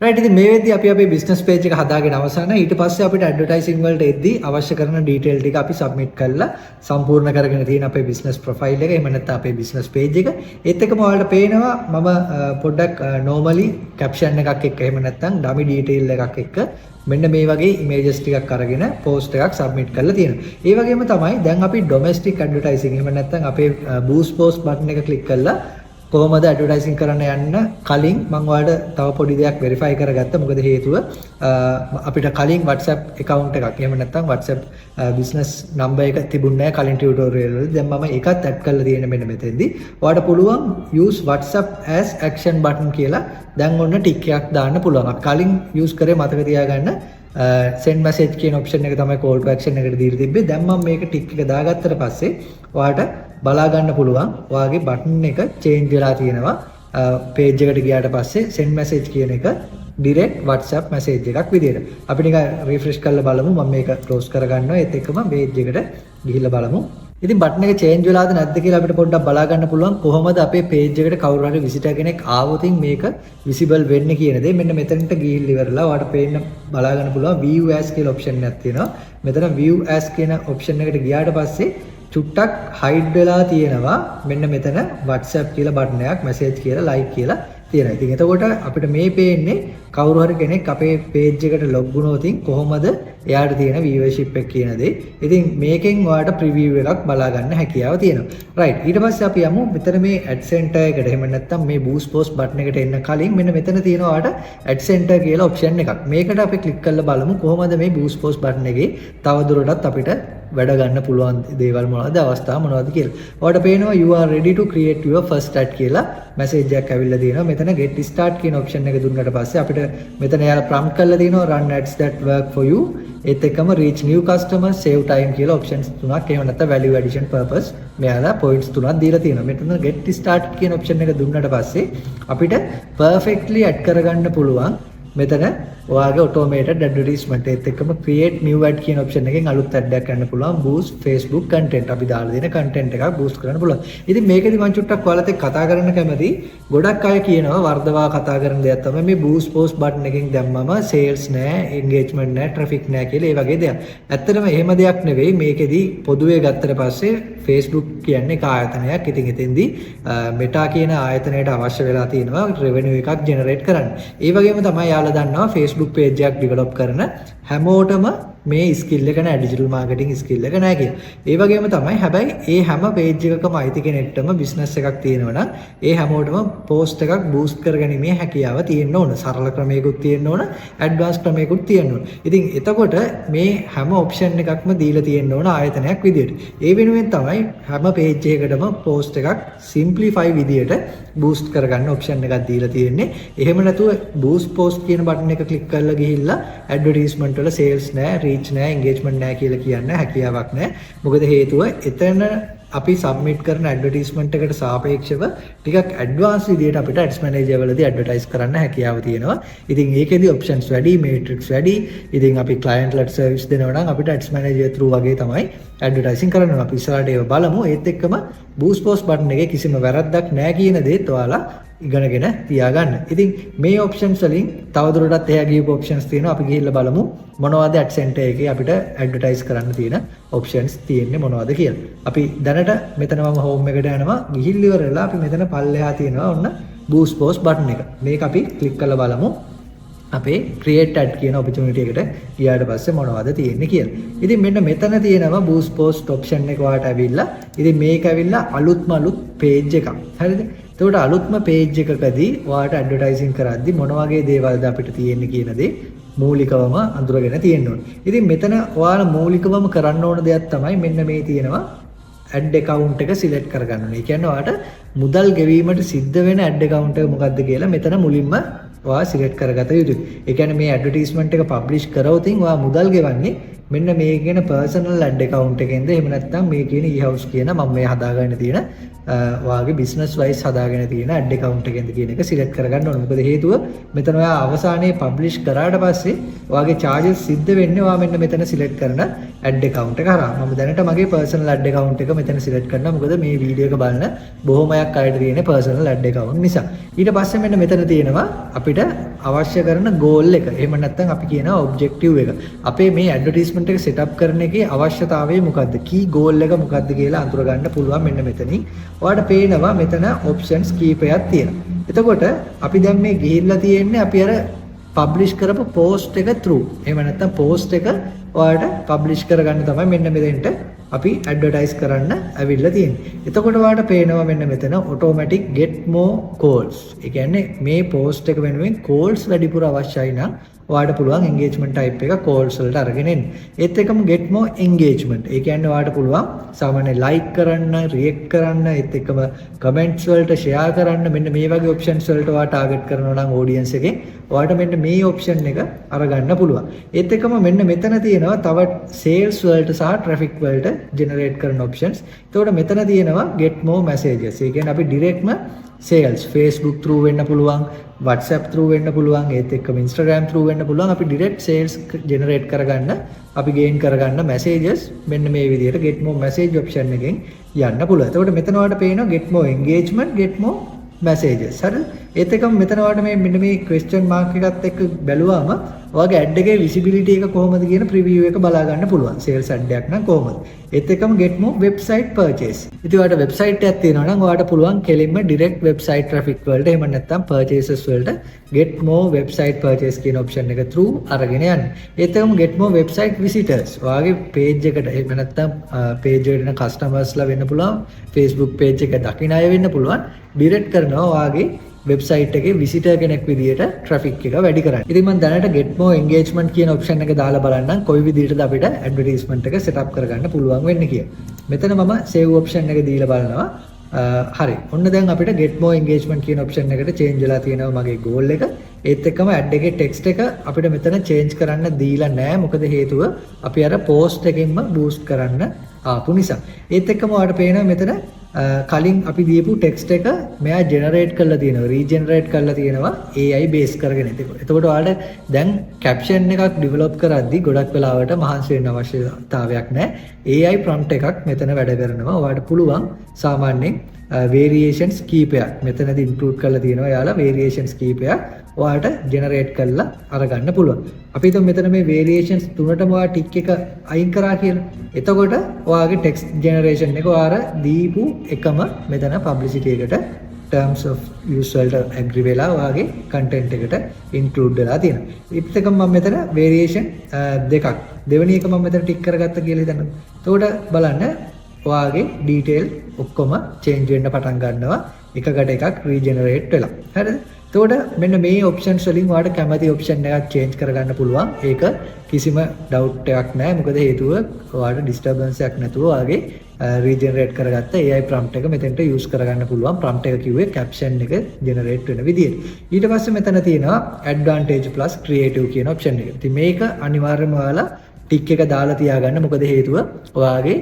Right. ඉතින් මේ වෙද්දී අපි අපේ බිස්නස් පේජ් එක හදාගෙන අවසానයි. ඊට පස්සේ අපිට ඇඩ්වර්ටයිසින් වලට එද්දී අවශ්‍ය කරන ඩීටේල් ටික අපි සබ්මිට් කරලා සම්පූර්ණ කරගෙන තියෙන අපේ බිස්නස් ප්‍රොෆයිල් එක. එහෙම නැත්නම් අපේ බිස්නස් පේජ් එක. ඒත් එක්කම ඔයාලට පේනවා මම පොඩ්ඩක් normally caption එකක් එක්ක එහෙම නැත්නම් dummy detail එකක් එක්ක මෙන්න මේ වගේ ඉමේජස් ටිකක් අරගෙන පෝස්ට් එකක් සබ්මිට් කරලා තියෙනවා. ඒ වගේම තමයි දැන් අපි ඩොමෙස්ටික් ඇඩ්වර්ටයිසින් එහෙම නැත්නම් අපේ බූස්ට් පෝස්ට් බටන් එක ක්ලික් කරලා කොහොමද ඇඩ්වර්ටයිසින් කරන්න යන්න කලින් මම ඔයාලට තව පොඩි දෙයක් වෙරිෆයි කරගත්තා. මොකද හේතුව අපිට කලින් WhatsApp account එකක් එහෙම නැත්නම් WhatsApp business number එක තිබුණේ නැහැ කලින් ටියුටෝරියල් වල. දැන් මම ඒකත් ඇඩ් කරලා තියෙන මෙන්න මෙතෙන්දී. ඔයාලට පුළුවන් use WhatsApp as action button කියලා දැන් ඔන්න ටික් එකක් දාන්න පුළුවන්. අපි කලින් use කරේ මතක තියාගන්න send message කියන option එක තමයි call to action එකට දීලා තිබ්බේ. දැන් මම මේක ටික් එක දාගත්තට පස්සේ ඔයාලට බලා ගන්න පුළුවන් ඔයාගේ බටන් එක change වෙලා තියෙනවා. page එකට ගියාට පස්සේ send message කියන එක direct WhatsApp message එකක් විදියට. අපි නිකන් refresh කරලා බලමු. මම මේක close කරගන්නවා. ඒත් එක්කම page එකට ගිහිල්ලා බලමු. ඉතින් බටන් එක change වෙලාද නැද්ද කියලා අපිට පොඩ්ඩක් බලා ගන්න පුළුවන්. කොහොමද අපේ page එකට කවුරු හරි visitor කෙනෙක් ආවොත් මේක visible වෙන්නේ කියන දේ මෙන්න මෙතනට ගිහිල්ලා ඉවරලා ඔයාලට පේන්න බලා ගන්න පුළුවන් view as කියලා option එකක් තියෙනවා. මෙතන view as කියන option එකට ගියාට පස්සේ චුට්ටක් hide වෙලා තියෙනවා. මෙන්න මෙතන WhatsApp කියලා බටන් එකක් message කියලා like කියලා තියෙනවා. ඉතින් එතකොට අපිට මේ පේන්නේ කවුරු හරි කෙනෙක් අපේ page එකට log වුණොත් කොහොමද එයාට තියෙන viewership එක කියන දේ. ඉතින් මේකෙන් ඔයාලට preview එකක් බලා ගන්න හැකියාව තියෙනවා. right. ඊට පස්සේ අපි යමු මෙතන මේ ad center එකට. එහෙම නැත්නම් මේ boost post button එකට එන්න කලින් මෙන්න මෙතන තියෙනවා ඔයාලට ad center කියලා option එකක්. මේකට අපි click කරලා බලමු කොහොමද මේ boost post button එකේ තවදුරටත් අපිට වැඩ ගන්න පුළුවන් දේවල් මොනවද අවස්ථා මොනවද කියලා. ඔයාලට පේනවා you are ready to create your first ad කියලා message එකක් ඇවිල්ලා තියෙනවා. මෙතන get start කියන option එක දුන්නට පස්සේ අපිට මෙතන යාලා prompt කරලා තියෙනවා run ads that work for you. ඒත් එක්කම reach new customers, save time කියලා options තුනක් එහෙම නැත්නම් value addition purpose මෙයාලා points තුනක් දීලා තියෙනවා. මෙතන get start කියන option එක දුන්නට පස්සේ අපිට perfectly add කරගන්න පුළුවන් මෙතන ඔයාගේ automated advertisement ඒත් එක්කම create new ad කියන option එකෙන් අලුත් ad එකක් ගන්න පුළුවන්. boost Facebook content අපි දාලා දෙන content එකක් boost කරන්න පුළුවන්. ඉතින් මේකෙදි මම චුට්ටක් ඔයාලත් එක්ක කතා කරන්න කැමතියි. ගොඩක් අය කියනවා වර්ධවා කතා කරන දෙයක් තමයි මේ boost post button එකෙන් දැම්මම sales නෑ, engagement නෑ, traffic නෑ කියලා ඒ වගේ දෙයක්. ඇත්තටම එහෙම දෙයක් නෙවෙයි. මේකෙදි පොදුවේ ගත්තට පස්සේ Facebook කියන්නේ එක ආයතනයක්. ඉතින් එතෙන්දී Meta කියන ආයතනයට අවශ්‍ය වෙලා තියෙනවා revenue එකක් generate කරන්න. ඒ වගේම තමයි යාලා දන්නවා Facebook page එකක් develop කරන හැමෝටම මේ skill එක නෑ, digital marketing skill එක නෑ කියලා. ඒ වගේම තමයි හැබැයි ඒ හැම page එකකම අයිති කෙනෙක්ටම business එකක් තියෙනවා නම් ඒ හැමෝටම post එකක් boost කරගැනීමේ හැකියාව තියෙන්න ඕන. සරල ක්‍රමයකුත් තියෙන්න ඕන, advanced ක්‍රමයකුත් තියෙන්න ඕන. ඉතින් එතකොට මේ හැම option එකක්ම දීලා තියෙන්න ඕන ආයතනයක් විදියට. ඒ වෙනුවෙන් තමයි හැම page එකකටම post එකක් simplify විදියට boost කරගන්න option එකක් දීලා තියෙන්නේ. එහෙම නැතුව boost post කියන button එක click කරලා ගිහිල්ලා advertisement වල sales නෑ, reach නෑ, engagement නෑ කියලා කියන්න හැකියාවක් නෑ. මොකද හේතුව එතන අපි සබ්මිට් කරන ඇඩ්වර්ටයිස්මන්ට් එකට සාපේක්ෂව ටිකක් ඇඩ්වාන්ස් විදියට අපිට ඇඩ්ස් මැනේජර් වලදී ඇඩ්වර්ටයිස් කරන්න හැකියාව තියෙනවා. ඉතින් ඒකෙදි ඔප්ෂන්ස් වැඩි, මේට්‍රික්ස් වැඩි. ඉතින් අපි ක්ලයන්ට් ලට සර්විස් දෙනවා නම් අපිට ඇඩ්ස් මැනේජර් through වගේ තමයි ඇඩ්වර්ටයිසින් කරන්න ඕන. අපි ඉස්සරහට ඒව බලමු. ඒත් එක්කම බූස්ට් පෝස්ට් බටන් එකේ කිසිම වැරද්දක් නැහැ කියන දේත් ඔයාලා ඉගෙනගෙන තියාගන්න. ඉතින් මේ ඔප්ෂන්ස් වලින් තවදුරටත් එහා ගියපු ඔප්ෂන්ස් තියෙනවා. අපි ගිහිල්ලා බලමු මොනවද ඇඩ් සෙන්ටර් එකේ අපිට ඇඩ්වර්ටයිස් කරන්න තියෙන ඔප්ෂන්ස් තියෙන්නේ මොනවද කියලා. අපි දැනට මෙතන මම හෝම් එකට යනවා. ගිහිල්ලා ඉවරලා අපි මෙතන පල්ලෙහා තියෙනවා ඔන්න බූස්ට් පෝස්ට් බටන් එක. මේක අපි ක්ලික් කරලා බලමු. අපේ create ad කියන opportunity එකට ගියාට පස්සේ මොනවද තියෙන්නේ කියලා. ඉතින් මෙන්න මෙතන තියෙනවා boost post option එක වාට ඇවිල්ලා. ඉතින් මේක ඇවිල්ලා අලුත්ම අලුත් page එකක්. හරිද? එතකොට අලුත්ම page එකකදී ඔයාලට advertising කරද්දි මොන වගේ දේවල්ද අපිට තියෙන්නේ කියන දේ මූලිකවම අඳුරගෙන තියෙන්න ඕනේ. ඉතින් මෙතන ඔයාලා මූලිකවම කරන්න ඕන දෙයක් තමයි මෙන්න මේ තියෙනවා ad account එක select කරගන්න ඕනේ. ඒ කියන්නේ ඔයාලට මුදල් ගෙවීමට සිද්ධ වෙන ad account එක මොකක්ද කියලා මෙතන මුලින්ම ඔයා select කරගත යුතුයි. ඒ කියන්නේ මේ advertisement එක publish කරවතින් ඔයා මුදල් ගෙවන්නේ මෙන්න මේ කියන personal ad account එකෙන්ද එහෙම නැත්නම් මේ කියන e-house කියන මම මේ හදාගන්න තියෙන ඔයාගේ business wise හදාගෙන තියෙන ad account එකෙන්ද කියන එක select කරගන්න ඕනේ. මොකද හේතුව මෙතන ඔයා අවසානයේ publish කරාට පස්සේ ඔයාගේ charges සිද්ධ වෙන්නේ ඔයා මෙන්න මෙතන select කරන ad account එක හරහා. මම දැනට මගේ personal ad account එක මෙතන select කරනවා. මොකද මේ වීඩියෝ එක බලන බොහොමයක් අයට තියෙන personal ad account නිසා. ඊට පස්සේ මෙන්න මෙතන තියෙනවා අපිට අවශ්‍ය කරන goal එක. එහෙම නැත්නම් අපි කියනවා objective එක. අපේ මේ advertisement එක set up කරන එකේ අවශ්‍යතාවය මොකද්ද? key goal එක මොකද්ද කියලා අඳුර ගන්න පුළුවන් මෙන්න මෙතනින්. ඔයාලට පේනවා මෙතන options කීපයක් තියෙනවා. එතකොට අපි දැන් මේ ගිහිල්ලා තියෙන්නේ අපි අර publish කරපු post එක through. එහෙම නැත්නම් post එක ඔයාලට publish කරගන්න තමයි මෙන්න මෙතෙන්ට අපි advertise කරන්න ඇවිල්ලා තියෙන්නේ. එතකොට ඔයාලට පේනවා මෙන්න මෙතන automatic get more calls. ඒ කියන්නේ මේ post එක වෙනුවෙන් calls වැඩිපුර අවශ්‍යයි නම් ඔයාලට පුළුවන් engagement type එක calls වලට අරගෙන එන්න. ඒත් එකම get more engagement. ඒ කියන්නේ ඔයාලට පුළුවන් සාමාන්‍ය like කරන්න, react කරන්න, ඒත් එක්කම comments වලට share කරන්න මෙන්න මේ වගේ options වලට ඔයා target කරනවා නම් audience එකේ ඔයාලට මෙන්න මේ option එක අරගන්න පුළුවන්. ඒත් එක්කම මෙන්න මෙතන තියෙනවා තව sales වලට සහ traffic වලට generate කරන options. එතකොට මෙතන තියෙනවා get more messages. ඒ කියන්නේ අපි directම sales Facebook through වෙන්න පුළුවන්, WhatsApp through වෙන්න පුළුවන්, ඒත් එක්කම Instagram through වෙන්න පුළුවන්. අපි direct sales generate කරගන්න, අපි gain කරගන්න messages මෙන්න මේ විදිහට get more message option එකෙන් යන්න පුළුවන්. එතකොට මෙතන ඔයාලට පේනවා get more engagement, get more messages. හරිද? ඒත් එක්කම මෙතන ඔයාලට මේ මෙන්න මේ question mark එකත් එක්ක බැලුවාම ඔයාගේ ad එකේ visibility එක කොහොමද කියන preview එක බලා ගන්න පුළුවන්. sales ad එකක් නම් කොහොමද? ඒත් එක්කම get more website purchase. ඉතින් ඔයාලට website එකක් තියෙනවා නම් ඔයාලට පුළුවන් කෙලින්ම direct website traffic වලට එහෙම නැත්නම් purchases වලට get more website purchase කියන option එක through අරගෙන යන්න. ඒත් එක්කම get more website visitors. ඔයාගේ page එකට එහෙම නැත්නම් page එකට එන customers ලා වෙන්න පුළුවන්. Facebook page එක දකින්න අය වෙන්න පුළුවන්. direct කරනවා ඔයාගේ වෙබ්සයිට් එකේ විසිටර් කෙනෙක් විදියට ට්‍රැෆික් එක වැඩි කරන්න. ඉතින් මම දැනට get more engagement කියන option එක දාලා බලන්නම් කොයි විදිහටද අපිට advertisement එක set up කරගන්න පුළුවන් වෙන්නේ කියලා. මෙතන මම save option එක දීලා බලනවා. හරි. ඔන්න දැන් අපිට get more engagement කියන option එකට change වෙලා තියෙනවා මගේ goal එක. ඒත් එක්කම ad එකේ text එක අපිට මෙතන change කරන්න දීලා නැහැ. මොකද හේතුව අපි අර post එකෙන්ම boost කරන්න ආපු නිසා. ඒත් එක්කම ඔයාලට පේනවා මෙතන කලින් අපි දීපු ටෙක්ස්ට් එක මෙයා ජෙනරේට් කරලා තියෙනවා රීජෙනරේට් කරලා තියෙනවා AI බේස් කරගෙන. එතකොට ඔයාලට දැන් කැප්ෂන් එකක් ඩෙවලොප් කරද්දී ගොඩක් වෙලාවට මහන්සි වෙන්න අවශ්‍යතාවයක් නැහැ. AI prompt එකක් මෙතන වැඩ කරනවා. ඔයාලට පුළුවන් සාමාන්‍යයෙන් variations කීපයක් මෙතනදී include කරලා තියෙනවා. යාලා variations කීපයක් ඔයාලට ජෙනරේට් කරලා අරගන්න පුළුවන්. අපි හිතමු මෙතන මේ variations තුනටම ඔයා ටික් එක අයින් කරා කියලා. එතකොට ඔයාගේ text generation එක ඔයාලා දීපු එකම මෙතන publicity එකට terms of use වලට agree වෙලා ඔයාගේ content එකට include වෙලා තියෙනවා. ඊට එකම මම මෙතන variation දෙකක් දෙවෙනි එක මම මෙතන ටික් කරගත්ත කියලා හිතන්න. එතකොට බලන්න ඔයාගේ detail ඔක්කොම change වෙන්න පටන් ගන්නවා එකකට එකක් regenerate වෙලා. හරිද? එතකොට මෙන්න මේ options වලින් ඔයාලට කැමති option එකක් change කරගන්න පුළුවන්. ඒක කිසිම doubt එකක් නැහැ. මොකද හේතුව ඔයාලට disturbance එකක් නැතුව ඔයාගේ regenerate කරගත්ත AI prompt එක මෙතෙන්ට use කරගන්න පුළුවන්. prompt එක කිව්වේ caption එක generate වෙන විදියට. ඊට පස්සේ මෙතන තියෙනවා advantage plus creative කියන option එක. ඉතින් මේක අනිවාර්යයෙන්ම ඔයාලා tick එක දාලා තියාගන්න. මොකද හේතුව ඔයාගේ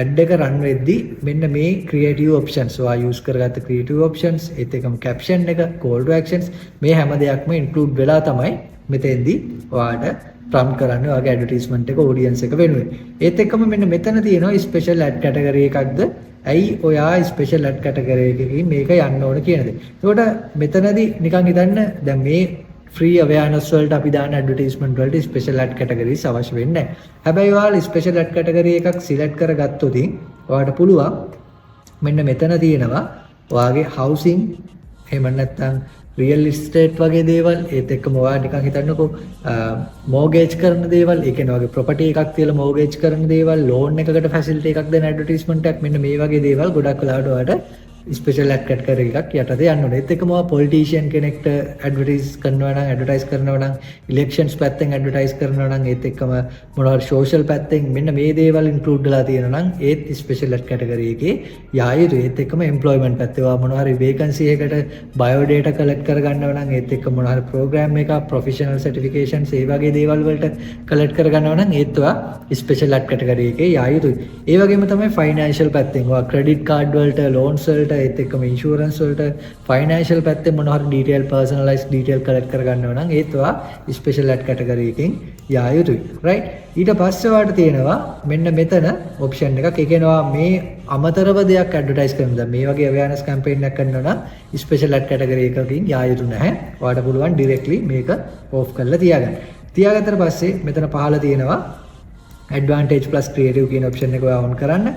ad එක run වෙද්දී මෙන්න මේ creative options ඔයා use කරගත්ත creative options ඒත් එකම caption එක call to actions මේ හැම දෙයක්ම include වෙලා තමයි මෙතෙන්දී ඔයාට prompt කරන්න ඔයාගේ advertisement එක audience එක වෙනුවෙන්. ඒත් එක්කම මෙන්න මෙතන තියෙනවා special ad category එකක්ද ඇයි ඔයා special ad category එකකින් මේක යන්න ඕන කියන දේ. ඒකට මෙතනදී නිකන් හිතන්න දැන් මේ free awareness වලට අපි දාන advertisement වලට special ad categories අවශ්‍ය වෙන්නේ නැහැ. හැබැයි ඔයාලා special ad category එකක් select කරගත්තොත් ඔයාලට පුළුවන් මෙන්න මෙතන තියෙනවා ඔයාගේ housing එහෙම නැත්නම් real estate වගේ දේවල් ඒත් එක්කම ඔයා නිකන් හිතන්නකෝ mortgage කරන දේවල් ඒ කියන්නේ ඔයාගේ property එකක් තියලා mortgage කරන දේවල් loan එකකට facility එකක් දෙන advertisement එකක් මෙන්න මේ වගේ දේවල් ගොඩක් වෙලාවට ඔයාලට ස්පෙෂල් ඇඩ් කැටගරි එකක් යටතේ යන්න ඕනේ. ඒත් එක්කම පොලිටිෂියන් කෙනෙක්ට ඇඩ්වර්ටයිස් කරනවා නම් ඇඩ්වර්ටයිස් කරනවා නම් ඉලෙක්ෂන්ස් පැත්තෙන් ඇඩ්වර්ටයිස් කරනවා නම් ඒත් එක්කම මොනවා හරි සෝෂල් පැත්තෙන් මෙන්න මේ දේවල් ඉන්ක්ලූඩ් වෙලා තියෙනවා නම් ඒත් ස්පෙෂල් ඇඩ් කැටගරි එකේ යා යුතුයි. ඒත් එක්කම එම්ප්ලොයිමන්ට් පැත්තේ මොනවා හරි වේකන්සි එකකට බයෝ ඩේටා කලෙක්ට් කරගන්නවා නම් ඒත් එක්ක මොනවා හරි ප්‍රෝග්‍රෑම් එකක් ප්‍රොෆෙෂනල් සර්ටිෆිකේෂන්ස් ඒ වගේ දේවල් වලට කලෙක්ට් කරගන්නවා නම් ඒත් ස්පෙෂල් ඇඩ් කැටගරි එකේ යා යුතුයි. ඒ වගේම තමයි ෆයිනෑන්ෂල් පැත්තෙන් ඔයා ක්‍රෙඩිට් කාඩ් වලට ලෝන්ස් වලට ඒත් එක්කම ඉන්ෂුරන්ස් වලට ෆයිනෑන්ෂල් පැත්තෙන් මොනවා හරි ඩීටේල් පර්සනලයිස් ඩීටේල් කලෙක්ට් කරගන්නවා නම් ඒත් ස්පෙෂල් ඇඩ් කැටගරි එකෙන් යා යුතුයි. රයිට්. ඊට පස්සේ වාට තියෙනවා මෙන්න මෙතන ඔප්ෂන් එකක්. ඒ කියනවා මේ අමතරව දෙයක් ඇඩ්වර්ටයිස් කරනවා. මේ වගේ අවයර්නස් කැම්පේන් එකක් කරනවා නම් ස්පෙෂල් ඇඩ් කැටගරි එකකින් යා යුතු නැහැ. ඔයාලට පුළුවන් ඩිරෙක්ට්ලි මේක ඕෆ් කරලා තියාගන්න. තියාගත්තට පස්සේ මෙතන පහළ තියෙනවා ඇඩ්වාන්ටේජ් ප්ලස් ක්‍රියේටිව් කියන ඔප්ෂන් එක ඔයා ඔන් කරන්න.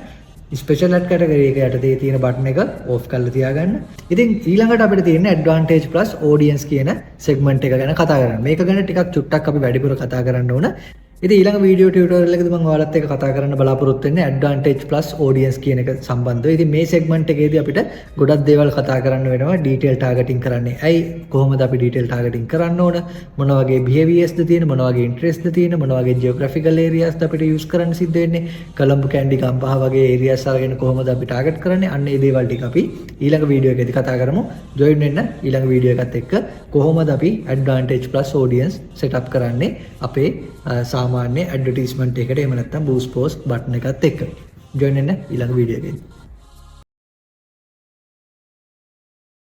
ස්පෙෂල් ඇඩ් කැටගරි එක යටතේ තියෙන බටන් එක ඕෆ් කරලා තියාගන්න. ඉතින් ඊළඟට අපිට තියෙන ඇඩ්වාන්ටේජ් ප්ලස් ඔඩියන්ස් කියන සෙග්මන්ට් එක ගැන කතා කරන්න. මේක ගැන ටිකක් චුට්ටක් අපි වැඩිපුර කතා කරන්න ඕන. ඉතින් ඊළඟ වීඩියෝ ටියුටෝරියල් එකේදී මම ඔයාලත් එක්ක කතා කරන්න බලාපොරොත්තු වෙන්නේ ඇඩ්වාන්ටේජ් ප්ලස් ඔඩියන්ස් කියන එක සම්බන්ධව. ඉතින් මේ සෙග්මන්ට් එකේදී අපිට ගොඩක් දේවල් කතා කරන්න වෙනවා. ඩීටේල් ටාගටින් කරන්නේ ඇයි? කොහොමද අපි ඩීටේල් ටාගටින් කරන්න ඕන? මොන වගේ බිහේවියර්ස්ද තියෙන? මොන වගේ ඉන්ටරෙස්ට්ද තියෙන? මොන වගේ ජියෝග්‍රැෆිකල් ඒරියාස්ද අපිට යූස් කරන්න සිද්ධ වෙන්නේ? කොළඹ කැන්ඩි ගම්පහ වගේ ඒරියාස් අරගෙන කොහොමද අපි ටාගට් කරන්නේ? අන්න ඒ දේවල් ටික අපි ඊළඟ වීඩියෝ එකේදී කතා කරමු. ජොයින් වෙන්න ඊළඟ වීඩියෝ එකත් එක්ක කොහොමද අපි ඇඩ්වාන්ටේජ් ප්ලස් ඔඩියන්ස් සෙටප් කරන්නේ අපේ සාමාන්‍ය ඇඩ්වර්ටයිස්මන්ට් එකකට එහෙම නැත්නම් බූස්ට් පෝස්ට් බටන් එකත් එක්ක. ජොයින් වෙන්න ඊළඟ වීඩියෝ එකේදී.